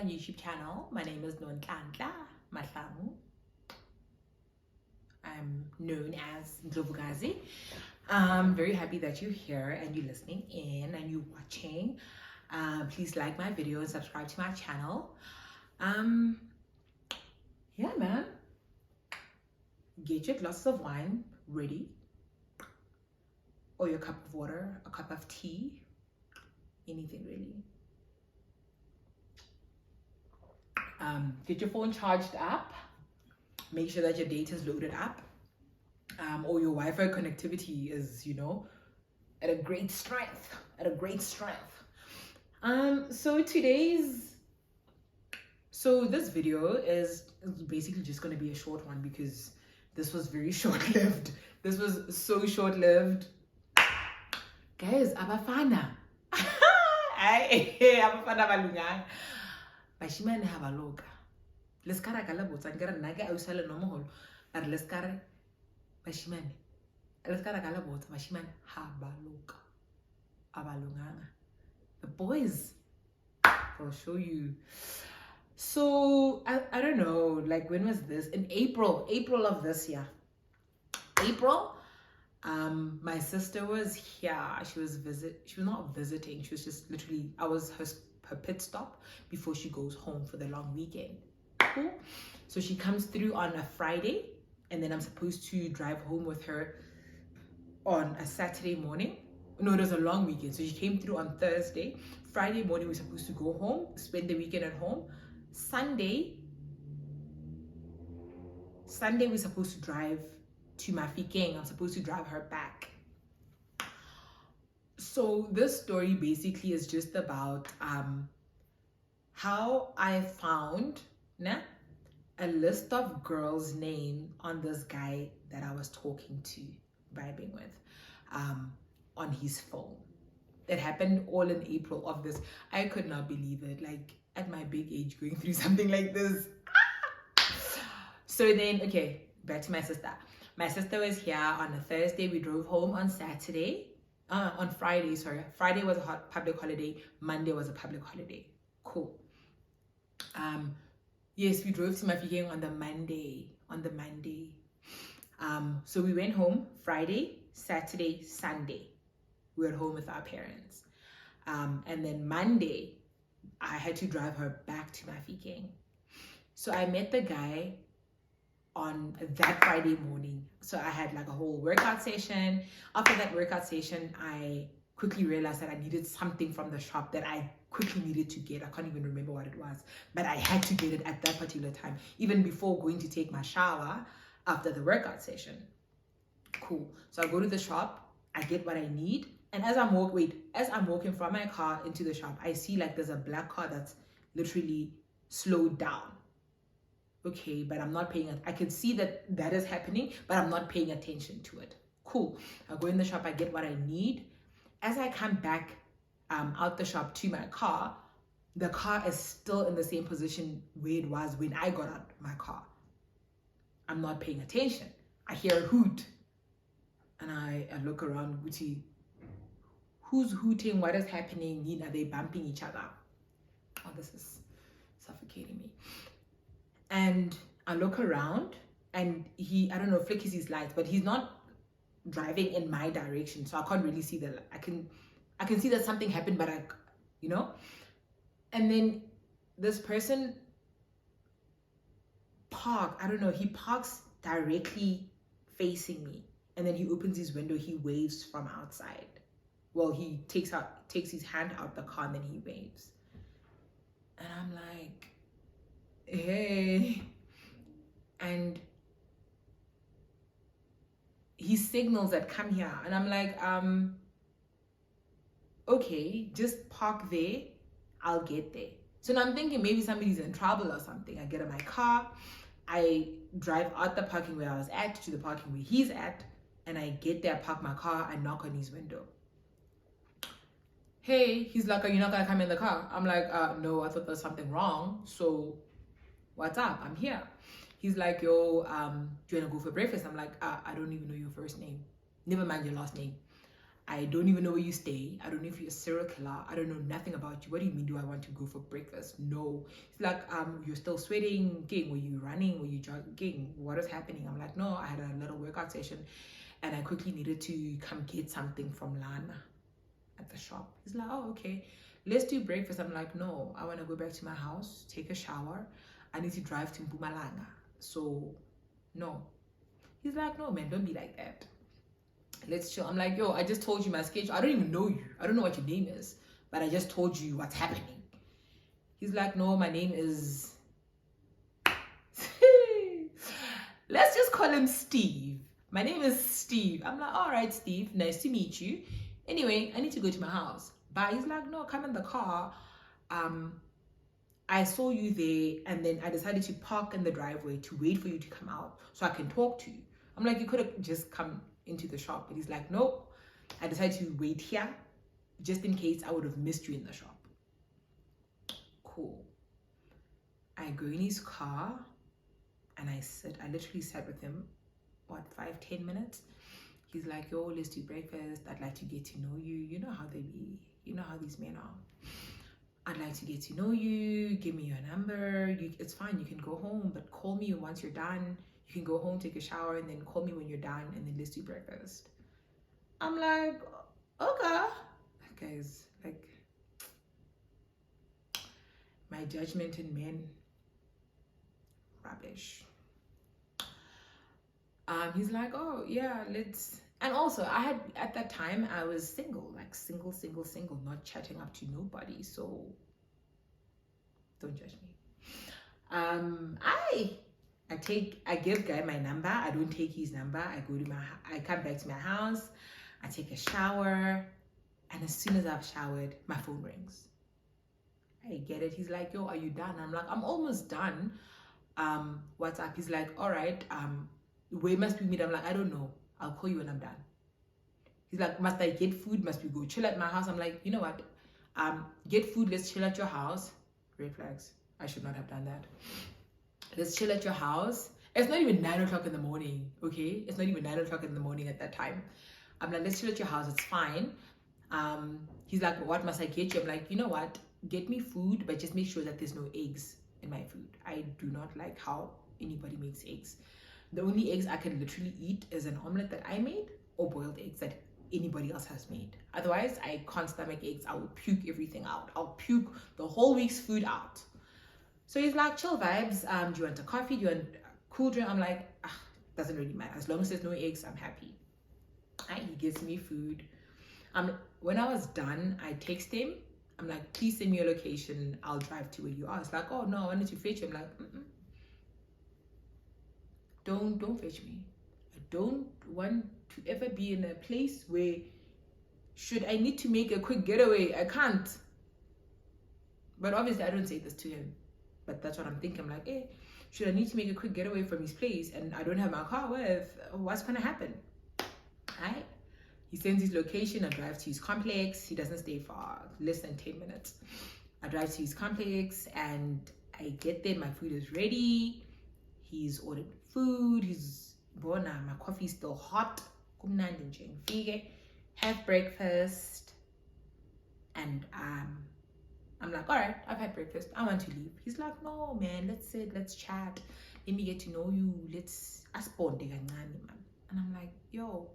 YouTube channel. My name is Nonhlanhla Mahlangu. I'm known as Ndlovukazi. I'm very happy that you're here and you're listening in and you're watching. Please like my video and subscribe to my channel. Yeah, man. Get your glasses of wine ready, or your cup of water, a cup of tea, anything really. Get your phone charged up. Make sure that your data is loaded up, or your Wi-Fi connectivity is, at a great strength. So this video is basically just going to be a short one because this was very short-lived. This was so short-lived. Guys, abafana. Abafana balungang. Bashimane habaloka. Leskara kala botsa nkere nna ke ausale no moholo. Are leskara bashimane. Leskara kala botsa bashimane habaloka. Abalunganga. The boys will show you. So I don't know, like when was this? In April of this year. My sister was here. She was not visiting. She was just literally, I was her pit stop before she goes home for the long weekend. Cool. So she comes through on a Friday, and then I'm supposed to drive home with her on a Saturday morning. No, it was a long weekend. So she came through on Thursday. Friday morning, we're supposed to go home, spend the weekend at home. Sunday, we're supposed to drive to Mafikeng. I'm supposed to drive her back. So this story basically is just about how I found a list of girls' names on this guy that I was talking to, vibing with, on his phone. It happened all in April of this. I could not believe it. Like, at my big age, going through something like this. So then, okay, back to my sister. My sister was here on a Thursday. We drove home on Saturday. On Friday, sorry. Friday was a public holiday. Monday was a public holiday. Cool. Yes, we drove to Mafikeng on the Monday. So we went home Friday, Saturday, Sunday. We were at home with our parents. And then Monday, I had to drive her back to Mafikeng. So I met the guy on that Friday morning. So I had like a whole workout session. After that workout session, I quickly realized that I needed something from the shop that I quickly needed to get. I can't even remember what it was, but I had to get it at that particular time, even before going to take my shower after the workout session. Cool. So I go to the shop, I get what I need. And as I'm walking from my car into the shop, I see like there's a black car that's literally slowed down. Okay, but I'm not paying it. I can see that is happening, but I'm not paying attention to it. Cool. I go in the shop, I get what I need. As I come back out the shop to my car, the car is still in the same position where it was when I got out my car. I'm not paying attention. I hear a hoot. And I look around, Gucci. Who's hooting? What is happening? Are they bumping each other? Oh, this is suffocating me. And I look around and I don't know, flickers his lights, but he's not driving in my direction. So I can't really see that. I can see that something happened, but and then this person he parks directly facing me. And then he opens his window, he waves from outside. Well, he takes his hand out the car and then he waves. And I'm like, hey. And he signals that come here. And I'm like, okay, just park there. I'll get there. So now I'm thinking maybe somebody's in trouble or something. I get in my car. I drive out the parking where I was at to the parking where he's at. And I get there, park my car, I knock on his window. Hey, he's like, are you not gonna come in the car? I'm like, no, I thought there's something wrong. So what's up? I'm here. He's like, yo, do you wanna go for breakfast? I'm like, I don't even know your first name. Never mind your last name. I don't even know where you stay. I don't know if you're a serial killer. I don't know nothing about you. What do you mean, do I want to go for breakfast? No. It's like, you're still sweating. Ging, were you running? Were you jogging? What is happening? I'm like, no, I had a little workout session and I quickly needed to come get something from Lana at the shop. He's like, oh, okay. Let's do breakfast. I'm like, no, I want to go back to my house, take a shower. I need to drive to Mpumalanga. So, no. He's like, no, man, don't be like that. Let's chill. I'm like, yo, I just told you my schedule. I don't even know you. I don't know what your name is, but I just told you what's happening. He's like, no, my name is... Let's just call him Steve. My name is Steve. I'm like, all right, Steve, nice to meet you. Anyway, I need to go to my house. But he's like, no, come in the car. I saw you there, and then I decided to park in the driveway to wait for you to come out so I can talk to you. I'm like, you could have just come into the shop. But he's like, nope, I decided to wait here just in case I would have missed you in the shop. Cool. I go in his car and I literally sat with him, 5-10 minutes. He's like, yo, let's do breakfast. I'd like to get to know you. You know how they be. You know how these men are. I'd like to get to know you. Give me your number. It's fine. You can go home, but call me once you're done. You can go home, take a shower, and then call me when you're done, and then let's do breakfast. I'm like, okay. Guys, like, my judgment in men, rubbish. He's like, oh yeah, let's. And also, at that time I was single, like single, not chatting up to nobody. So don't judge me. I give guy my number. I don't take his number. I come back to my house. I take a shower, and as soon as I've showered, my phone rings. I get it. He's like, yo, are you done? I'm like, I'm almost done. What's up? He's like, all right. Where must we meet? I'm like, I don't know. I'll call you when I'm done. He's like, must I get food? Must we go chill at my house? I'm like, you know what? Get food. Let's chill at your house. Red flags. I should not have done that. Let's chill at your house. It's not even 9 o'clock in the morning, okay? It's not even 9 o'clock in the morning at that time. I'm like, let's chill at your house. It's fine. He's like, what must I get you? I'm like, you know what? Get me food, but just make sure that there's no eggs in my food. I do not like how anybody makes eggs. The only eggs I can literally eat is an omelet that I made or boiled eggs that anybody else has made. Otherwise, I can't stomach eggs. I will puke everything out. I'll puke the whole week's food out. So he's like, chill vibes. Do you want a coffee? Do you want a cool drink? I'm like, doesn't really matter. As long as there's no eggs, I'm happy. He gives me food. When I was done, I text him. I'm like, please send me your location. I'll drive to where you are. It's like, oh no, I wanted to fetch you. I'm like, Don't fetch me. I don't want to ever be in a place where should I need to make a quick getaway, I can't. But obviously I don't say this to him. But that's what I'm thinking. I'm like, should I need to make a quick getaway from his place and I don't have my car with, what's gonna happen? Right? He sends his location. I drive to his complex. He doesn't stay far, less than 10 minutes. I drive to his complex and I get there. My food is ready. He's ordered food. My coffee's still hot. Have breakfast. And I'm like, all right, I've had breakfast. I want to leave. He's like, no, man, let's sit, let's chat. Let me get to know you. Let's man. And I'm like, yo,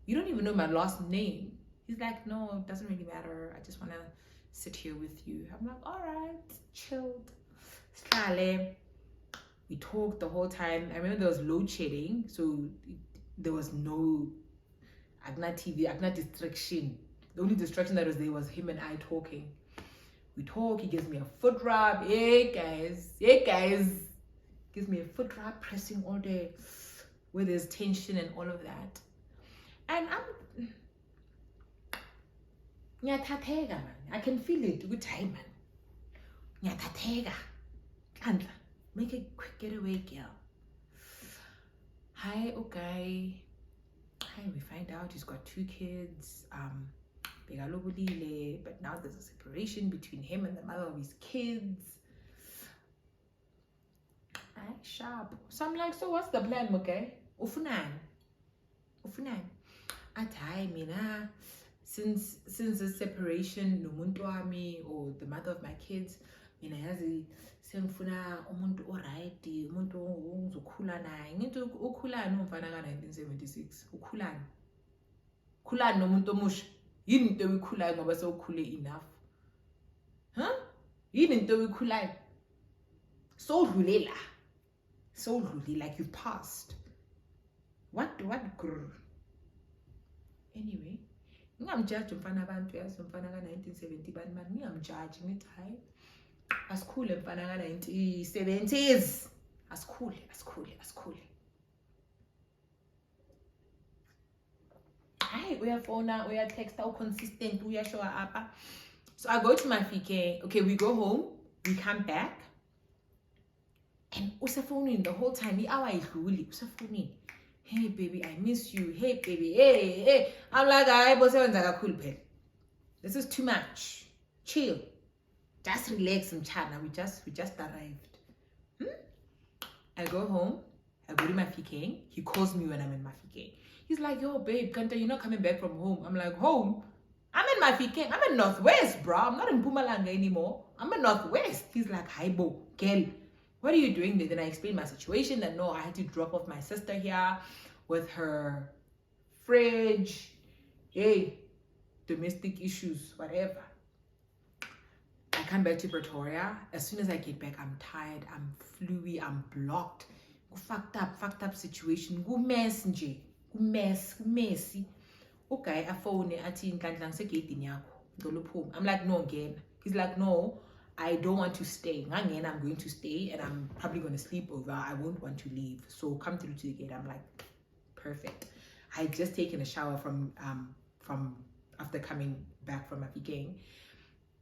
you don't even know my last name. He's like, no, it doesn't really matter. I just want to sit here with you. I'm like, all right, chilled. We talked the whole time. I remember there was load shedding, so there was no TV, distraction. The only distraction that was there was him and I talking. We talk, he gives me a foot rub. Hey guys. Gives me a foot rub, pressing all day where there's tension and all of that. And I can feel it. Good time, man. And make a quick getaway, girl. Hi, okay. Hi, we find out he's got 2 kids. But now there's a separation between him and the mother of his kids. Sharp. So I'm like, so what's the plan, okay? Ufunan. Athi hayi mina since the separation nomuntu wami or the mother of my kids, mina yazi sengifuna umuntu oright, umuntu ongizokhula naye. Ngithi ukhulani umfana ka-1976? Ukhulani nomuntu omusha? Yini into oyikhulayo ngoba sewukhule enough? Yini into oyikhulayo? Sowudlule like you've passed. What grr? Anyway, ngingamjudge umfana abantu yazi umfana ka-1970 bani ngingamjudge ngithi hayi asikhule mfana ka-1970s, asikhule. Hayi uyafona, uyatexta, consistent, uyashowa apha. So I go to Mafike. Okay, we go home, we come back, and usafonini the whole time. I-hour idluli usafonini. Hey baby, I miss you. Hey baby, hey. I'm like, hayi bo sewenza kakhulu phela. This is too much. Chill. Just relax, mchana. We just arrived. I go home. I go to Mafike. He calls me when I'm in Mafike. He's like, yo babe, Kanta, you're not coming back from home. I'm like, home? I'm in Mafike. I'm in Northwest, bro. I'm not in Mpumalanga anymore. I'm in Northwest. He's like, hi bo, girl, what are you doing there? Then I explained my situation, that no, I had to drop off my sister here with her fridge. Hey, domestic issues, whatever. I come back to Pretoria. As soon as I get back, I'm tired, I'm fluey, I'm blocked. Fucked up situation. Go mess nje. Go messy. Okay, I phone athi nhlanhla ngisegedini yakho. Ngicela uphume. I'm like, no, again. He's like, no, I don't want to stay. Again, I'm going to stay and I'm probably going to sleep over. I won't want to leave. So come through to the gate. I'm like, perfect. I had just taken a shower from after coming back from Mafike.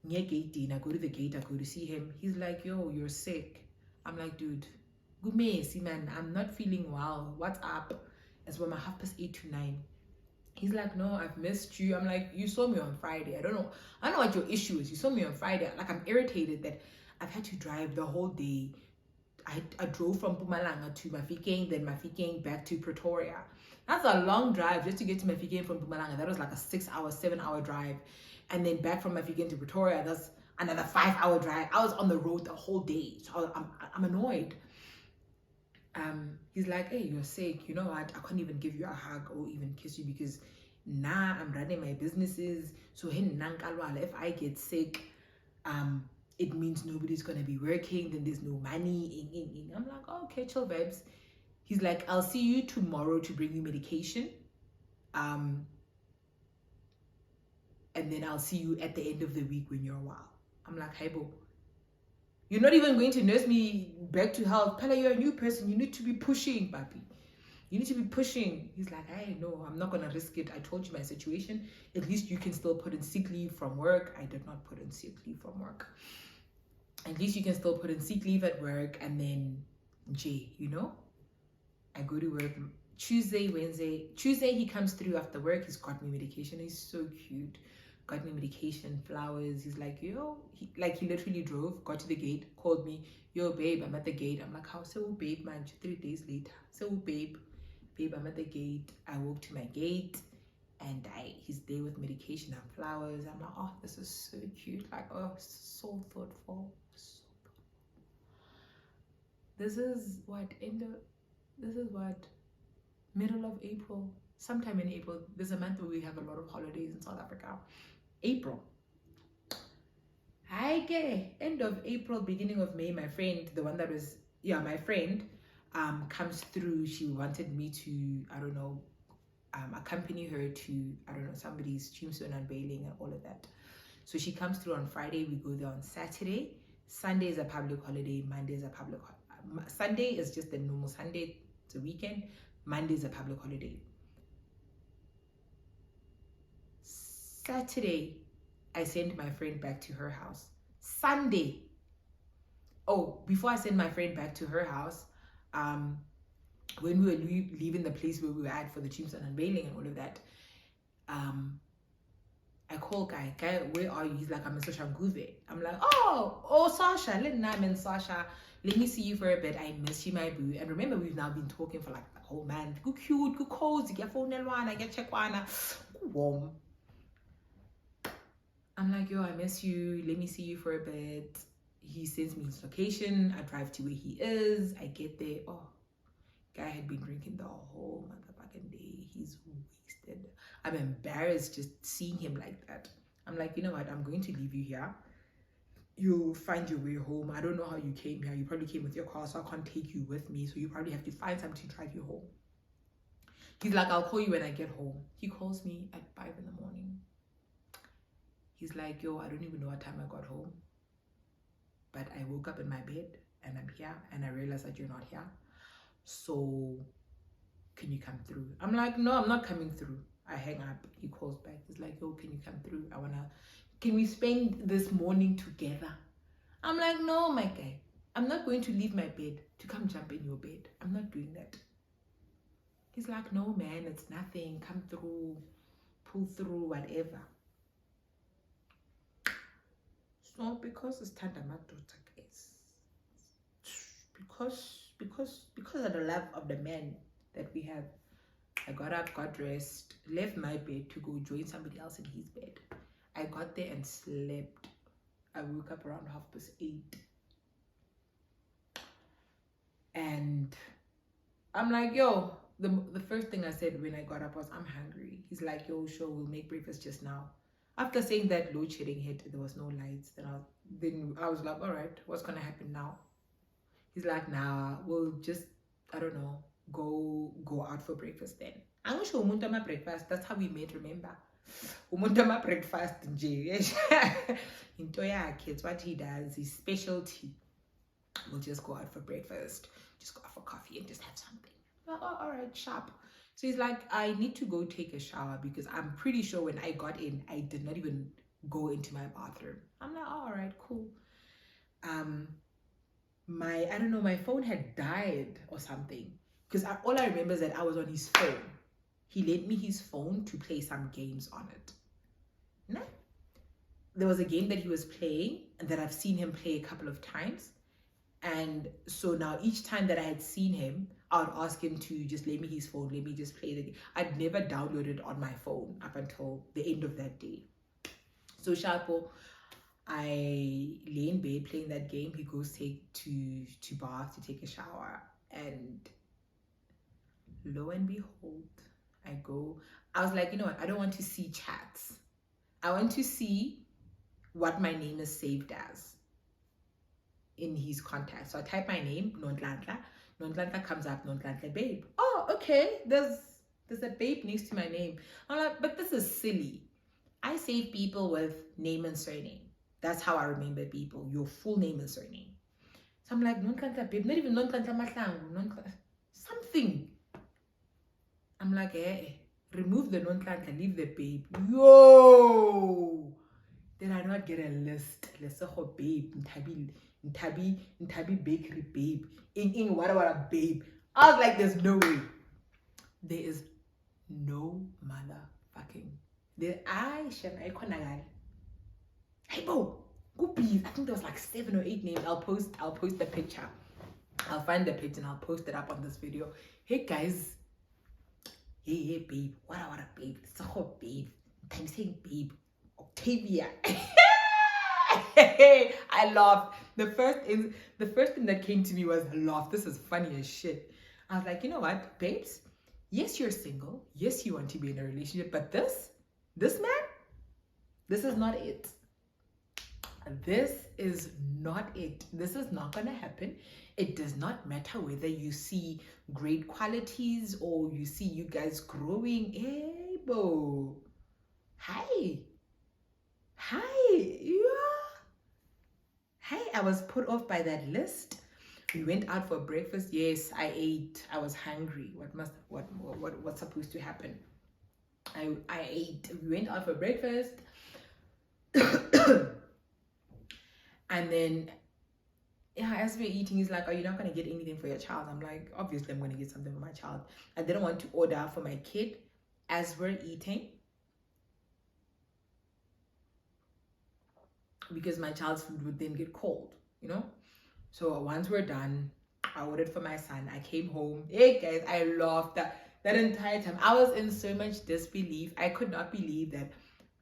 Near gate, I go to the gate, I go to see him. He's like, yo, you're sick. I'm like, dude, good messy man. I'm not feeling well. What's up? It's about 8:30 to 9. He's like, no, I've missed you. I'm like, you saw me on Friday. I don't know what your issue is. You saw me on Friday. Like, I'm irritated that I've had to drive the whole day. I drove from Mpumalanga to Mafike, then Mafike back to Pretoria. That's a long drive just to get to Mafike from Mpumalanga. That was like a 7-hour drive. And then back from Mafike to Pretoria, that's another 5-hour drive. I was on the road the whole day. So I'm annoyed. He's like, hey, you're sick. You know what? I can't even give you a hug or even kiss you because now I'm running my businesses. So if I get sick, it means nobody's gonna be working, then there's no money. I'm like, oh, okay, chill vibes. He's like, I'll see you tomorrow to bring you medication. And then I'll see you at the end of the week when you're well. I'm like, hey, bo, you're not even going to nurse me back to health. Pella, you're a new person. You need to be pushing, papi. You need to be pushing. He's like, hey, no, I'm not going to risk it. I told you my situation. At least you can still put in sick leave from work. I did not put in sick leave from work. At least you can still put in sick leave at work. And then, you know, I go to work Tuesday, Wednesday. Tuesday, he comes through after work. He's got me medication. He's so cute. Got me medication, flowers. He's like, yo, he literally drove, got to the gate, called me, yo, babe, I'm at the gate. I'm like, how so, babe, man? 3 days later. So, babe, I'm at the gate. I walk to my gate and he's there with medication and flowers. I'm like, oh, this is so cute. Like, oh, so thoughtful. This is what, middle of April, sometime in April. There's a month where we have a lot of holidays in South Africa. April. End of April, beginning of May, my friend, the one that was, my friend, comes through. She wanted me to, accompany her to, somebody's tombstone unveiling and all of that. So she comes through on Friday. We go there on Saturday. Sunday is a public holiday. Monday is a public holiday. Sunday is just the normal Sunday. It's a weekend. Monday is a public holiday. Saturday, I sent my friend back to her house. Sunday, before I sent my friend back to her house, when we were leaving the place where we were at for the tombstone unveiling and all of that, I call Guy, where are you? He's like, I'm in Soshanguve. I'm like, oh, Sasha, I'm in Sasha. Let me see you for a bit. I miss you, my boo. And remember, we've now been talking for like the oh man, go cute, go cozy, get phone one, get check one, warm. I'm like, yo, I miss you. Let me see you for a bit. He sends me his location. I drive to where he is. I get there. Oh, guy had been drinking the whole motherfucking day. He's wasted. I'm embarrassed just seeing him like that. I'm like, you know what? I'm going to leave you here. You'll find your way home. I don't know how you came here. You probably came with your car, so I can't take you with me. So you probably have to find something to drive you home. He's like, I'll call you when I get home. He calls me at 5 in the morning. He's like, yo, I don't even know what time I got home. But I woke up in my bed and I'm here and I realized that you're not here. So can you come through? I'm like, no, I'm not coming through. I hang up. He calls back. He's like, yo, can you come through? Can we spend this morning together? I'm like, no, my guy. I'm not going to leave my bed to come jump in your bed. I'm not doing that. He's like, no, man, it's nothing. Come through, pull through, whatever. So because it's Tanda Madota, guys. Because of the love of the man that we have, I got up, got dressed, left my bed to go join somebody else in his bed. I got there and slept. I woke up around 8:30. And I'm like, yo, the first thing I said when I got up was, I'm hungry. He's like, yo, sure, we'll make breakfast just now. After saying that load shedding hit, there was no lights. Then I was like, all right, what's going to happen now? He's like, nah, we'll just, I don't know, go out for breakfast then. I'm going to show Umuntama breakfast. That's how we met, remember? Umuntama breakfast. Into kids, what he does, his specialty. We'll just go out for breakfast, just go out for coffee and just have something. Oh, all right, sharp. So he's like, I need to go take a shower because I'm pretty sure when I got in, I did not even go into my bathroom. I'm like, oh, all right, cool. I don't know, my phone had died or something because all I remember is that I was on his phone. He lent me his phone to play some games on it. No, there was a game that he was playing and that I've seen him play a couple of times. And so now each time that I had seen him, I would ask him to just lend me his phone, let me just play the game. I'd never downloaded on my phone up until the end of that day. So Sharpo, I lay in bed playing that game. He goes to bath to take a shower. And lo and behold, I was like, you know what? I don't want to see chats. I want to see what my name is saved as in his contacts. So I type my name, Nonhlanhla. Nonhlanhla comes up, Nonhlanhla babe. Oh, okay. There's a babe next to my name. I'm like, but this is silly. I save people with name and surname. That's how I remember people. Your full name and surname. So I'm like, Nonhlanhla babe. Not even Nonhlanhla Mahlangu. Something. I'm like, remove the Nonhlanhla, leave the babe. Yo! Then I not get a list. Let's say, babe, Ntabi bakery babe. What about a babe? I was like, there's no way. There is no motherfucking. Hey, Bo, go please. I think there was like 7 or 8 names. I'll post the picture. I'll find the picture and I'll post it up on this video. Hey guys. Hey babe. What about a babe? It's a whole babe. I'm saying babe. Octavia. I laughed. The first thing that came to me was laugh. This is funny as shit. I was like, you know what, babes? Yes, you're single. Yes, you want to be in a relationship, but this man, this is not it. This is not it. This is not gonna happen. It does not matter whether you see great qualities or you see you guys growing. Hey, Bo. Hi. Yeah. Hey, I was put off by that list. We went out for breakfast. Yes, I ate. I was hungry. What's supposed to happen? I ate. We went out for breakfast. And then, yeah, as we're eating, he's like, are you not going to get anything for your child? I'm like, obviously, I'm going to get something for my child. I didn't want to order for my kid as we're eating, because my child's food would then get cold, you know? So once we're done, I ordered for my son. I came home. Hey guys, I laughed that entire time. I was in so much disbelief. I could not believe that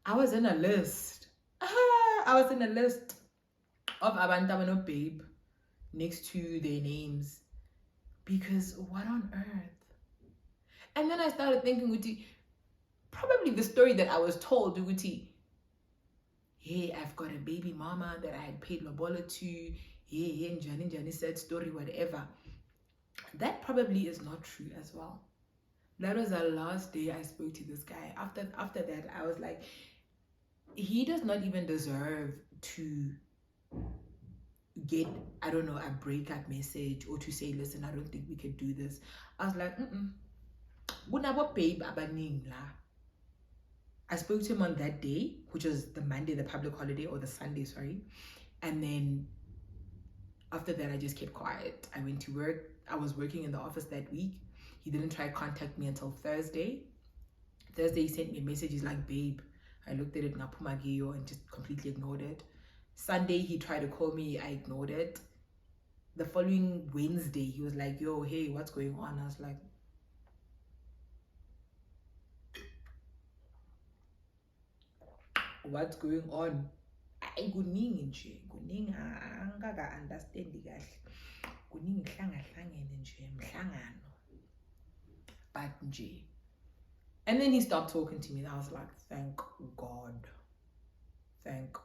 I was in a list. I was in a list of Abantabano Babe next to their names. Because what on earth? And then I started thinking, Uti, probably the story that I was told, Uti, hey, I've got a baby mama that I had paid Lobola to. Hey, Njani said story, whatever. That probably is not true as well. That was the last day I spoke to this guy. After that, I was like, he does not even deserve to get, I don't know, a breakup message or to say, listen, I don't think we can do this. I was like, babe abaning la. I spoke to him on that day, which was the Monday, the public holiday, or the Sunday, sorry. And then after that, I just kept quiet. I went to work. I was working in the office that week. He didn't try to contact me until Thursday. Thursday, he sent me a message. He's like, babe, I looked at it and just completely ignored it. Sunday, he tried to call me. I ignored it. The following Wednesday, he was like, yo, hey, what's going on? I was like, what's going on? Kuningi nje, kuningi angaka understand kahle. Kuningi hlangene nje mhlangano. But nje. And then he stopped talking to me and I was like, thank God. Thank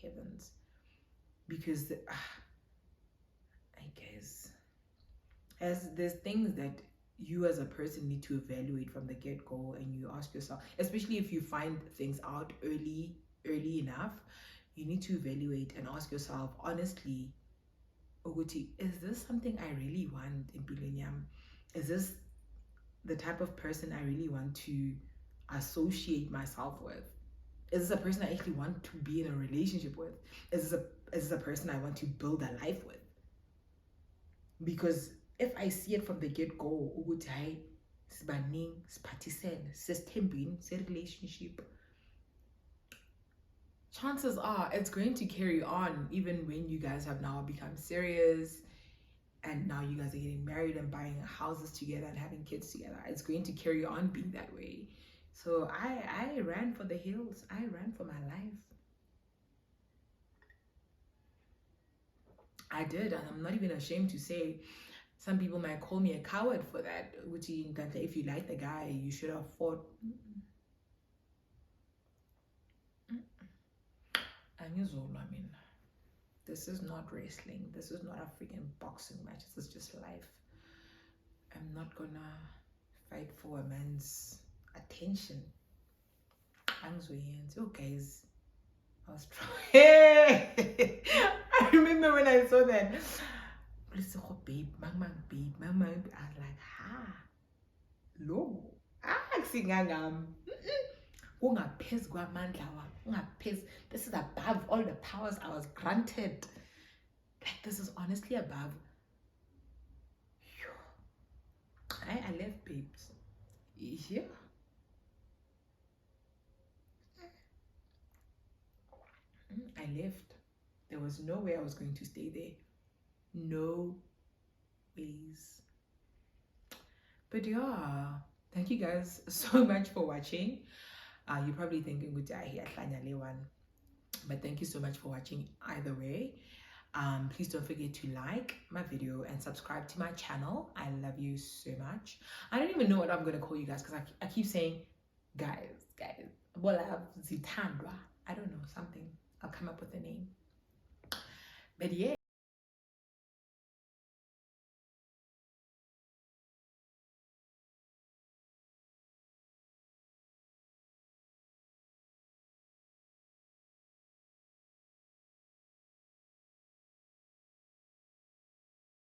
heavens. Because I guess as there's things that you as a person need to evaluate from the get-go, and you ask yourself, especially if you find things out early enough, you need to evaluate and ask yourself honestly, Oguti, is this something I really want in Bilenium? Is this the type of person I really want to associate myself with? Is this a person I actually want to be in a relationship with? Is this a person I want to build a life with? Because if I see it from the get-go, Ugutai, Sbaning, Spatisen, Sistembin, relationship, chances are it's going to carry on even when you guys have now become serious and now you guys are getting married and buying houses together and having kids together. It's going to carry on being that way. So I ran for the hills. I ran for my life. I did, and I'm not even ashamed to say, some people might call me a coward for that. Which if you like the guy, you should have fought. I mean, this is not wrestling. This is not a freaking boxing match. This is just life. I'm not gonna fight for a man's attention. Oh, guys, I was trying. I remember when I saw that. Babe, babe. I was like, lo, singangam. This is above all the powers I was granted. Like, this is honestly above. I left, babes. Yeah. I left. There was no way I was going to stay there. No ways. But yeah, thank you guys so much for watching. You're probably thinking, but thank you so much for watching either way. Please don't forget to like my video and subscribe to my channel. I love you so much. I don't even know what I'm going to call you guys because I keep saying guys. I don't know, something. I'll come up with a name. But yeah.